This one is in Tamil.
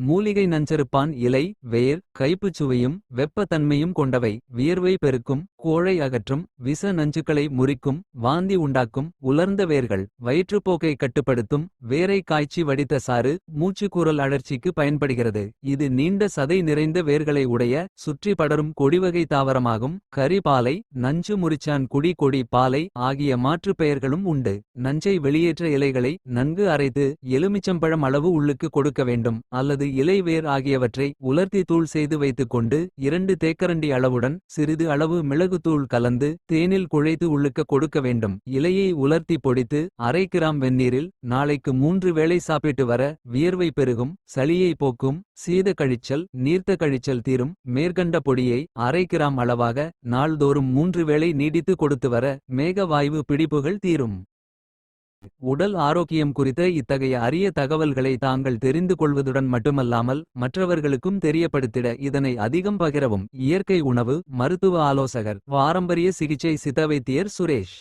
மூலிகை நஞ்சறுப்பான் இலை வேர் கைப்புச் சுவையும் வெப்ப தன்மையும் கொண்டவை. வியர்வை பெருக்கும் கோழை அகற்றும் விச நஞ்சுக்களை முறிக்கும் வாந்தி உண்டாக்கும். உலர்ந்த வேர்கள் வயிற்றுப்போக்கை கட்டுப்படுத்தும். வேரை காய்ச்சி வடித்த சாறு மூச்சுக்கூறல் அழற்சிக்கு பயன்படுகிறது. இது நீண்ட சதை நிறைந்த வேர்களை உடைய சுற்றி படரும் கொடிவகை தாவரமாகும். கரி பாலை நஞ்சு முறிச்சான் குடி கொடி பாலை ஆகிய மாற்றுப் பெயர்களும் உண்டு. நஞ்சை வெளியேற்ற இலைகளை நன்கு அரைத்து எலுமிச்சம்பழம் அளவு உள்ளுக்கு கொடுக்க வேண்டும். அல்லது இலை வேர் ஆகியவற்றை உலர்த்தி தூள் செய்து வைத்துக் கொண்டு 2 தேக்கரண்டி அளவுடன் சிறிது அளவு மிளகுத்தூள் கலந்து தேனில் குழைத்து உள்ளுக்க கொடுக்க வேண்டும். இலையை உலர்த்தி பொடித்து அரை கிராம் வெந்நீரில் நாளைக்கு 3 வேளை சாப்பிட்டு வர வியர்வை பெருகும். சளியை போக்கும் சீத கழிச்சல் நீர்த்த கழிச்சல் தீரும். மேற்கண்ட பொடியை அரை கிராம் அளவாக நாள்தோறும் 3 வேளை நீடித்து கொடுத்து வர மேக வாய்வு பிடிப்புகள் தீரும். உடல் ஆரோக்கியம் குறித்த இத்தகைய அரிய தகவல்களை தாங்கள் தெரிந்து கொள்வதுடன் மட்டுமல்லாமல் மற்றவர்களுக்கும் தெரியப்படுத்திட இதனை அதிகம் பகிரவும். இயற்கை உணவு மருத்துவ ஆலோசகர் பாரம்பரிய சிகிச்சை சித்த வைத்தியர் சுரேஷ்.